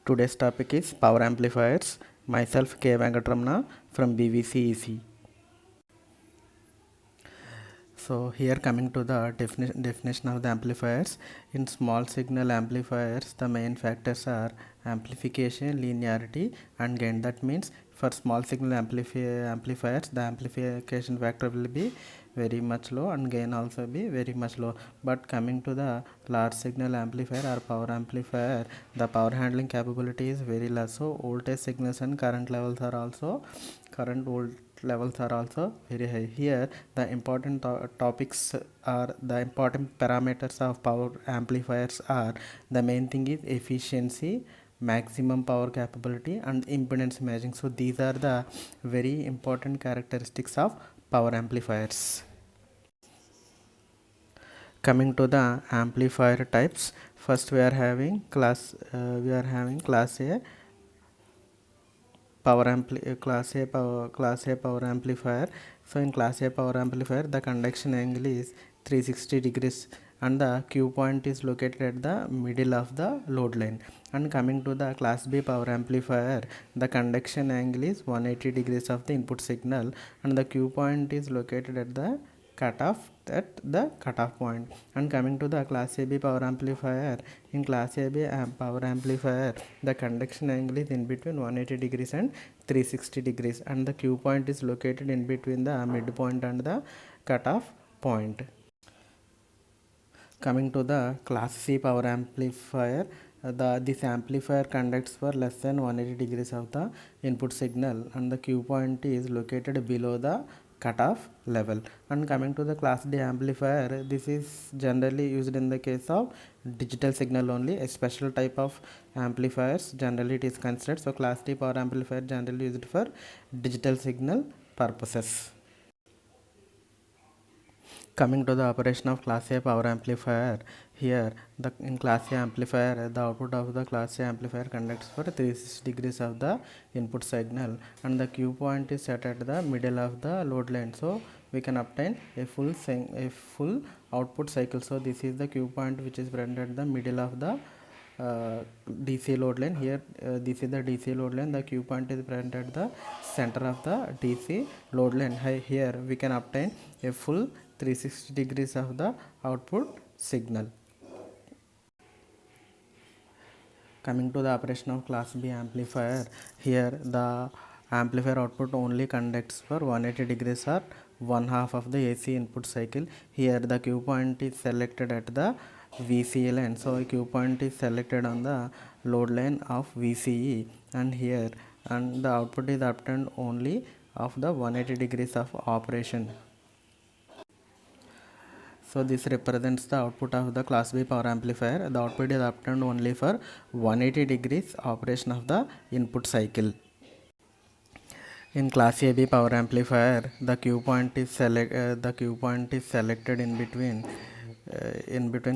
Today's topic is power amplifiers. Myself K. Venkatramana from BVCEC. So here coming to the definition of the amplifiers. In small signal amplifiers, the main factors are amplification, linearity and gain. That means for small signal amplifiers, the amplification factor will be very much low and gain also be very much low. But coming to the large signal amplifier or power amplifier, the power handling capability is very less. So voltage signals and current levels are also very high. Here the important topics are the important parameters of power amplifiers are the main thing is efficiency, maximum power capability and impedance matching. So these are the very important characteristics of power amplifiers. Coming to the amplifier types, first we are having class A class A power amplifier. So in class A power amplifier, the conduction angle is 360 degrees and the Q point is located at the middle of the load line. And coming to the class B power amplifier, the conduction angle is 180 degrees of the input signal and the Q point is located at the cutoff point. And coming to the class AB power amplifier, in class AB power amplifier, the conduction angle is in between 180 degrees and 360 degrees and the Q point is located in between the midpoint and the cutoff point. Coming to the class C power amplifier, this amplifier conducts for less than 180 degrees of the input signal and the Q point is located below the cutoff level. And coming to the class D amplifier, this is generally used in the case of digital signal only. A special type of amplifiers generally it is considered. So class D power amplifier generally used for digital signal purposes. Coming to the operation of class A power amplifier, here in class A amplifier, the output of the class A amplifier conducts for 360 degrees of the input signal and the Q point is set at the middle of the load line. So we can obtain a full output cycle. So this is the Q point which is present at the middle of the DC load line. Here this is the DC load line. The Q point is present at the center of the DC load line. Here we can obtain a full 360 degrees of the output signal. Coming to the operation of class B amplifier, here the amplifier output only conducts for 180 degrees or one half of the AC input cycle. Here the Q point is selected at the VCE line. So Q point is selected on the load line of VCE and here and the output is obtained only of the 180 degrees of operation. So this represents the output of the class B power amplifier. The output is obtained only for 180 degrees operation of the input cycle. In class AB power amplifier, the Q point is selected in between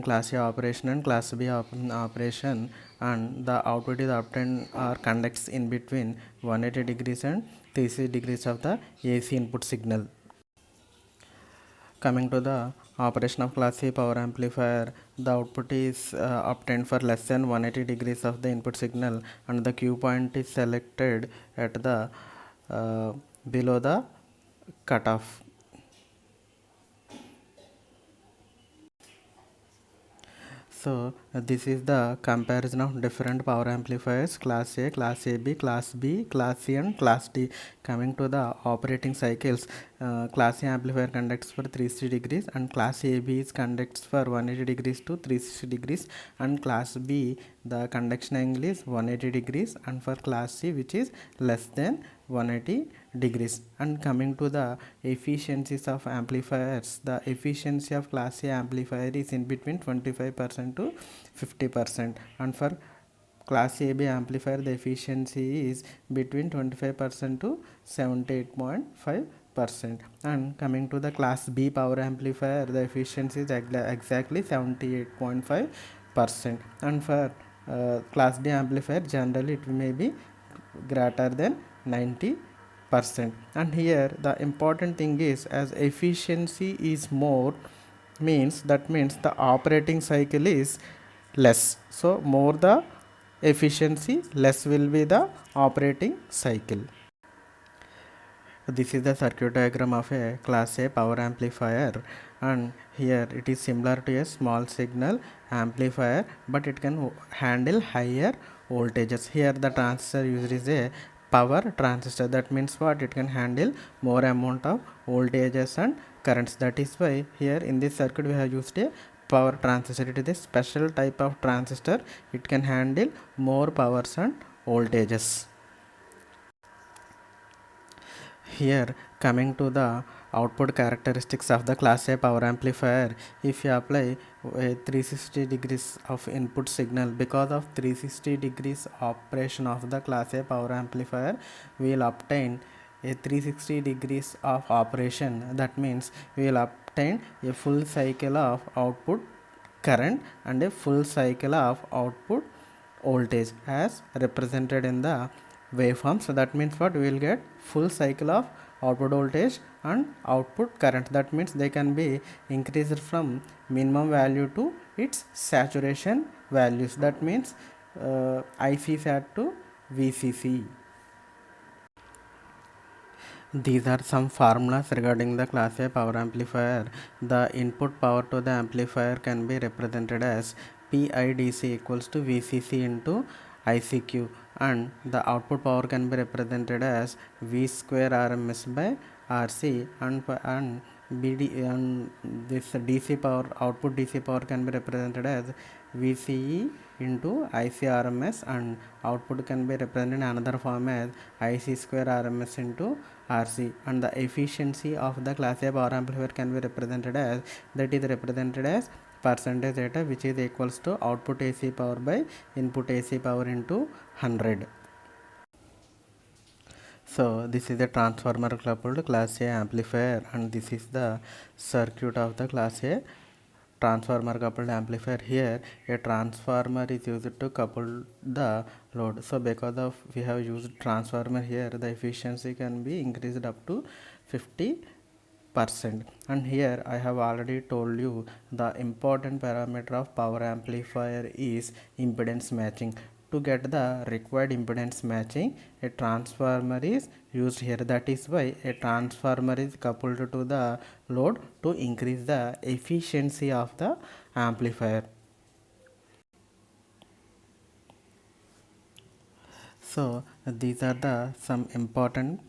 class A operation and class B operation, and the output is obtained or conducts in between 180 degrees and 360 degrees of the AC input signal. Coming to the operation of class A power amplifier, the output is obtained for less than 180 degrees of the input signal and the Q point is selected at the below the cutoff. So this is the comparison of different power amplifiers, class A, class AB, class B, class C and class D. Coming to the operating cycles, class A amplifier conducts for 360 degrees and class AB is conducts for 180 degrees to 360 degrees and class B the conduction angle is 180 degrees and for class C which is less than 180 degrees. And coming to the efficiencies of amplifiers, the efficiency of class A amplifier is in between 25% to 50% and for class AB amplifier the efficiency is between 25% to 78.5%. And coming to the class B power amplifier, the efficiency is exactly 78.5%. And for class D amplifier generally it may be greater than 90%. And here the important thing is, as efficiency is more means the operating cycle is less. So more the efficiency, less will be the operating cycle. This is the circuit diagram of a class A power amplifier, and here it is similar to a small signal amplifier, but it can handle higher voltages. Here the transistor used is a power transistor. That means what? It can handle more amount of voltages and currents. That is why here in this circuit we have used a power transistor. It is a special type of transistor. It can handle more powers and voltages. Here coming to the output characteristics of the class A power amplifier, if you apply a 360 degrees of input signal, because of 360 degrees operation of the class A power amplifier, we will obtain a 360 degrees of operation. That means we will obtain a full cycle of output current and a full cycle of output voltage as represented in the waveform. So that means what? We will get full cycle of output voltage and output current. That means they can be increased from minimum value to its saturation values. That means IC sat to VCC. These are some formulas regarding the class A power amplifier. The input power to the amplifier can be represented as PIDC equals to VCC into ICQ, and the output power can be represented as V square RMS by RC, and BD, and this DC power, output DC power can be represented as VCE into ICRMS, and output can be represented in another form as IC square RMS into RC, and the efficiency of the class A power amplifier can be represented as, that is represented as percentage theta, which is equals to output AC power by input AC power into 100. So this is a transformer coupled class A amplifier, and this is the circuit of the class A transformer coupled amplifier. Here a transformer is used to couple the load. So because of we have used transformer here, the efficiency can be increased up to 50%. And here I have already told you the important parameter of power amplifier is impedance matching. To get the required impedance matching, a transformer is used here. That is why a transformer is coupled to the load to increase the efficiency of the amplifier. So these are the some important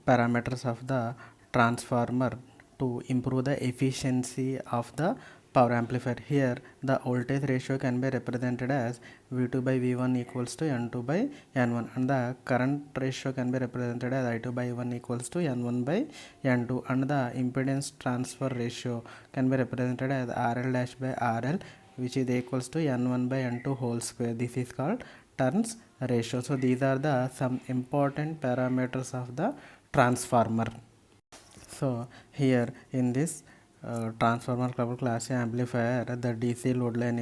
parameters of the transformer to improve the efficiency of the power amplifier. Here the voltage ratio can be represented as V2 by V1 equals to N2 by N1, and the current ratio can be represented as I2 by 1 equals to N1 by N2, and the impedance transfer ratio can be represented as RL dash by RL, which is equals to N1 by N2 whole square. This is called turns ratio. So these are the some important parameters of the transformer. So here in this transformer coupled class A amplifier, the DC load line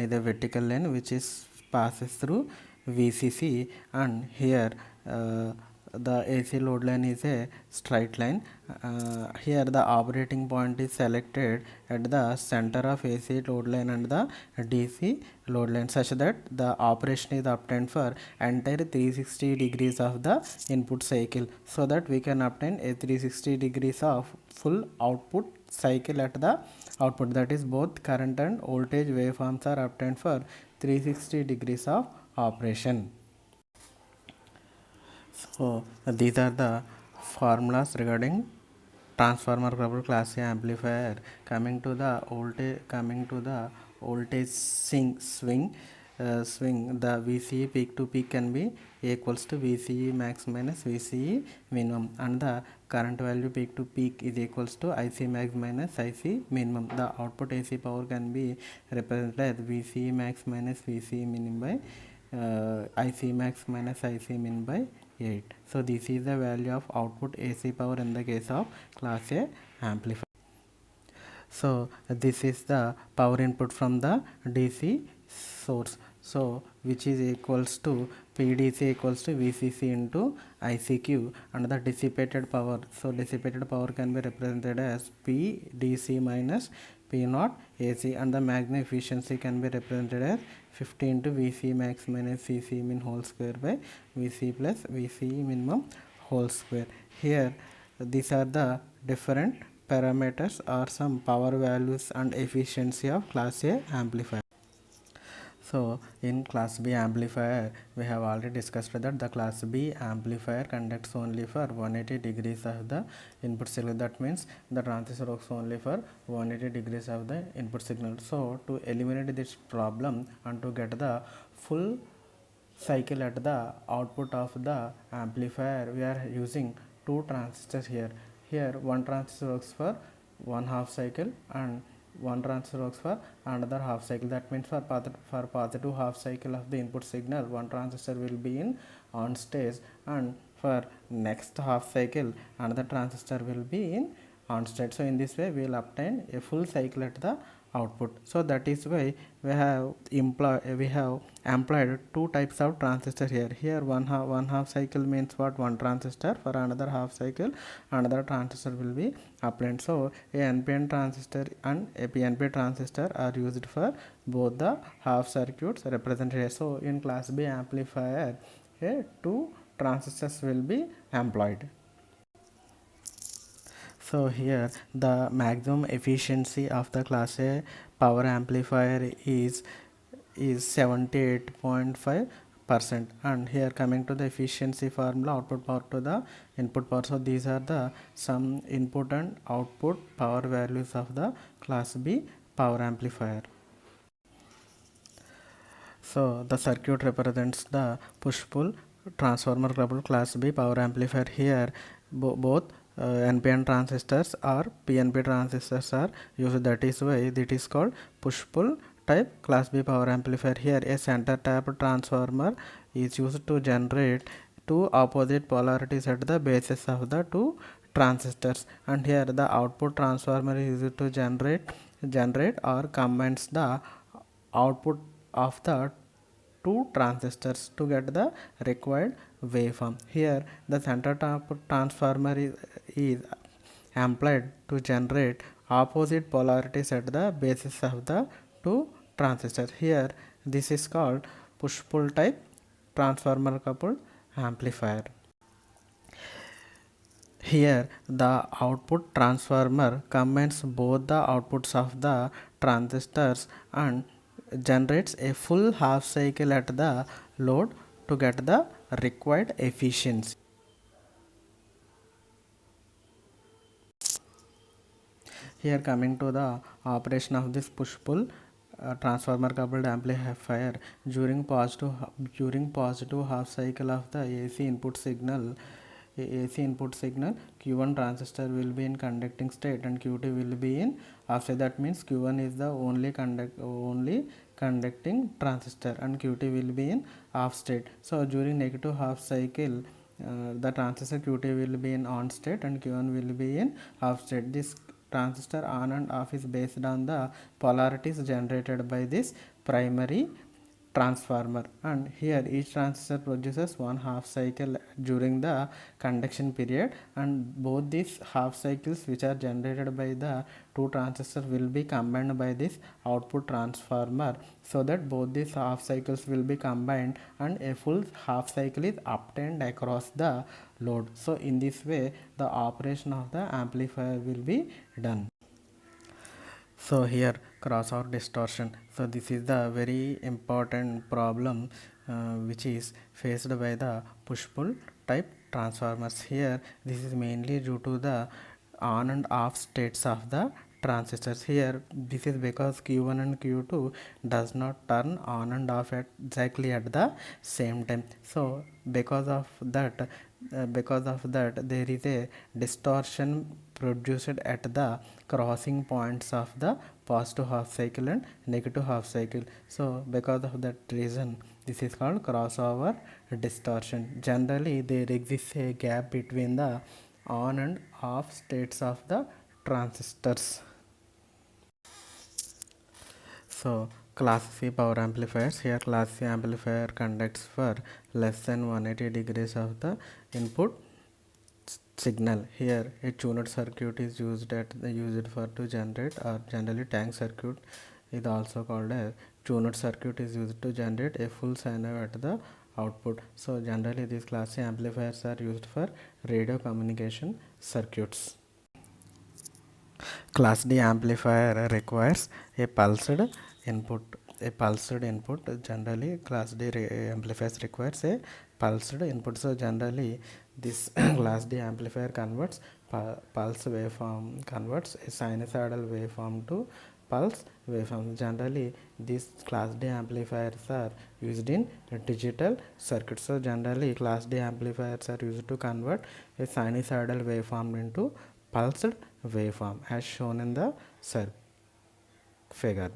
is a vertical line which is passes through VCC, and here the AC load line is a straight line. Here the operating point is selected at the center of AC load line and the DC load line, such that the operation is obtained for entire 360 degrees of the input cycle, so that we can obtain a 360 degrees of full output cycle at the output. That is both current and voltage waveforms are obtained for 360 degrees of operation. So these are the formulas regarding transformer coupled class A amplifier. Coming to the voltage swing, the VCE peak to peak can be equals to VCE max minus VCE minimum, and the current value peak to peak is equals to IC max minus IC minimum. The output AC power can be represented as VCE max minus VCE minimum by IC max minus IC min by 8. So this is the value of output AC power in the case of class A amplifier. So this is the power input from the DC source, so which is equals to PDC equals to VCC into ICQ, and the dissipated power, so dissipated power can be represented as PDC minus P naught AC, and the maximum efficiency can be represented as 50 into Vc max minus Vc min whole square by Vc plus Vc minimum whole square. Here these are the different parameters or some power values and efficiency of class A amplifier. So in class B amplifier, we have already discussed that the class B amplifier conducts only for 180 degrees of the input signal. That means the transistor works only for 180 degrees of the input signal. So to eliminate this problem and to get the full cycle at the output of the amplifier, we are using two transistors here. Here one transistor works for one half cycle and one transistor works for another half cycle. That means for positive half cycle of the input signal, one transistor will be in on stage, and for next half cycle another transistor will be in on state. So in this way we will obtain a full cycle at the output. So that is why we have employed two types of transistor here. Here one half cycle means what, one transistor. For another half cycle another transistor will be applied. So a NPN transistor and a PNP transistor are used for both the half circuits represented here. So in class B amplifier, here two transistors will be employed. So here the maximum efficiency of the class A power amplifier is 78.5%. And here coming to the efficiency formula, output power to the input power. So these are the some input and output power values of the class B power amplifier. So the circuit represents the push-pull transformer coupled class B power amplifier. Here both NPN transistors or PNP transistors are used. That is why it is called push-pull type class B power amplifier. Here a center tap transformer is used to generate two opposite polarities at the bases of the two transistors, and here the output transformer is used to generate or combines the output of the two transistors to get the required waveform. Here the center tap transformer is employed to generate opposite polarities at the basis of the two transistors. Here this is called push-pull type transformer coupled amplifier. Here the output transformer combines both the outputs of the transistors and generates a full half cycle at the load to get the required efficiency. Here coming to the operation of this push-pull transformer coupled amplifier, during positive half cycle of the AC input signal, Q1 transistor will be in conducting state and Q2 will be in offset. That means Q1 is the only conducting transistor and Q2 will be in off state. So during negative half cycle, the transistor Q2 will be in on state and Q1 will be in off state. This transistor on and off is based on the polarities generated by this primary transformer, and here each transistor produces one half cycle during the conduction period, and both these half cycles which are generated by the two transistors will be combined by this output transformer, so that both these half cycles will be combined and a full half cycle is obtained across the load. So in this way the operation of the amplifier will be done. So here crossover distortion. So this is the very important problem which is faced by the push-pull type transformers. Here this is mainly due to the on and off states of the transistors. Here this is because Q1 and Q2 does not turn on and off exactly at the same time. So because of that there is a distortion produced at the crossing points of the positive half cycle and negative half cycle. So because of that reason this is called crossover distortion. Generally there exists a gap between the on and off states of the transistors. So class C power amplifiers. Here class C amplifier conducts for less than 180 degrees of the input signal. Here a tuned circuit is used for to generate, or generally tank circuit is also called as tuned circuit, is used to generate a full sine wave at the output. So generally these class A amplifiers are used for radio communication circuits. Class D amplifier requires a pulsed input. A pulsed input. Generally, Class D amplifiers requires a pulsed input. So generally, this Class D amplifier converts pulse waveform, converts a sinusoidal waveform to pulse waveform. Generally, these Class D amplifiers are used in digital circuits. So generally, Class D amplifiers are used to convert a sinusoidal waveform into pulsed waveform as shown in the figure.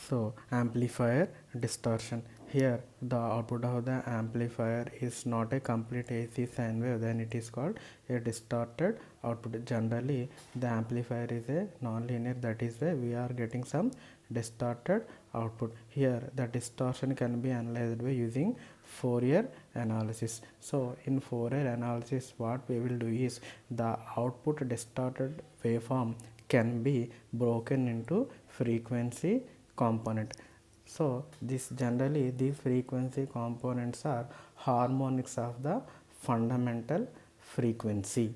So amplifier distortion. Here the output of the amplifier is not a complete AC sine wave, then it is called a distorted output. Generally the amplifier is a non-linear, that is why we are getting some distorted output. Here the distortion can be analyzed by using Fourier analysis. So in Fourier analysis what we will do is the output distorted waveform can be broken into frequency component. So this generally these frequency components are harmonics of the fundamental frequency.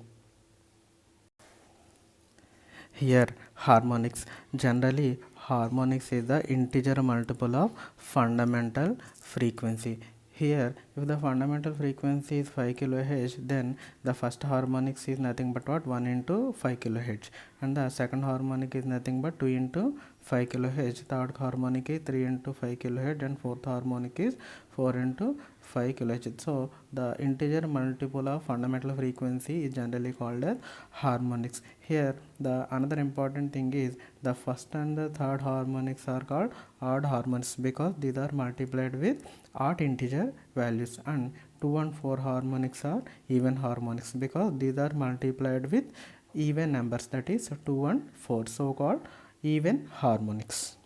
Here harmonics, generally harmonics is the integer multiple of fundamental frequency. Here if the fundamental frequency is 5 kHz, then the first harmonics is nothing but what, 1 into 5 kHz, and the second harmonic is nothing but 2 into 5 kHz, third harmonic is 3 into 5 kHz, and fourth harmonic is 4 into 5 kHz. So the integer multiple of fundamental frequency is generally called as harmonics. Here the another important thing is the first and the third harmonics are called odd harmonics because these are multiplied with odd integer values, and 2 and 4 harmonics are even harmonics because these are multiplied with even numbers, that is 2 and 4, so called even harmonics.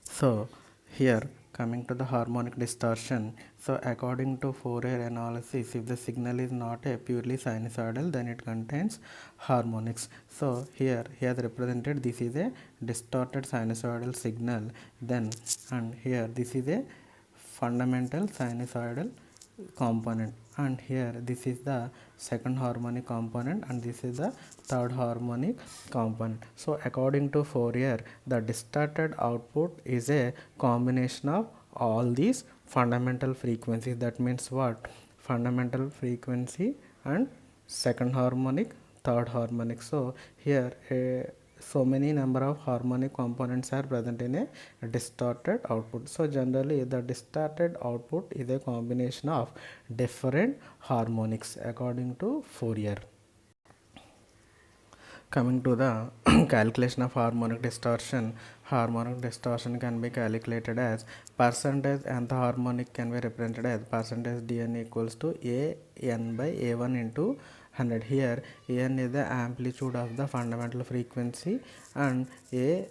So here coming to the harmonic distortion. So according to Fourier analysis, if the signal is not a purely sinusoidal, then it contains harmonics. So here he has represented this is a distorted sinusoidal signal, then, and here this is a fundamental sinusoidal component, and here this is the second harmonic component, and this is the third harmonic component. So according to Fourier, the distorted output is a combination of all these fundamental frequencies. That means what, fundamental frequency and second harmonic, third harmonic. So here so many number of harmonic components are present in a distorted output. So generally the distorted output is a combination of different harmonics according to Fourier. Coming to the calculation of harmonic distortion can be calculated as percentage, and the harmonic can be represented as percentage dn equals to a n by a1 into 100. Here an is the amplitude of the fundamental frequency, and an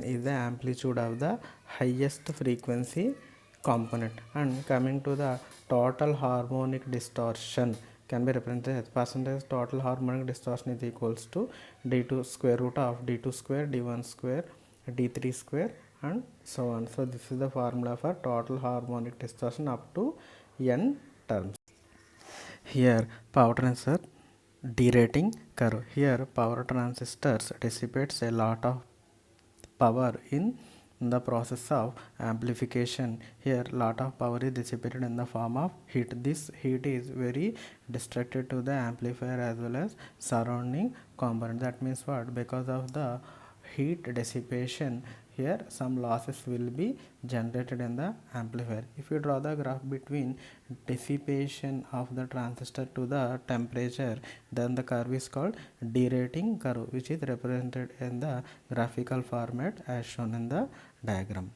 is the amplitude of the highest frequency component. And coming to the total harmonic distortion can be represented as percentage total harmonic distortion is equals to d2 square root of d2 square, d1 square, d3 square, and so on. So this is the formula for total harmonic distortion up to n terms. Here power transfer derating curve. Here power transistors dissipates a lot of power in the process of amplification. Here lot of power is dissipated in the form of heat. This heat is very destructive to the amplifier as well as surrounding component. That means what, because of the heat dissipation, here some losses will be generated in the amplifier. If you draw the graph between dissipation of the transistor to the temperature, then the curve is called derating curve, which is represented in the graphical format as shown in the diagram.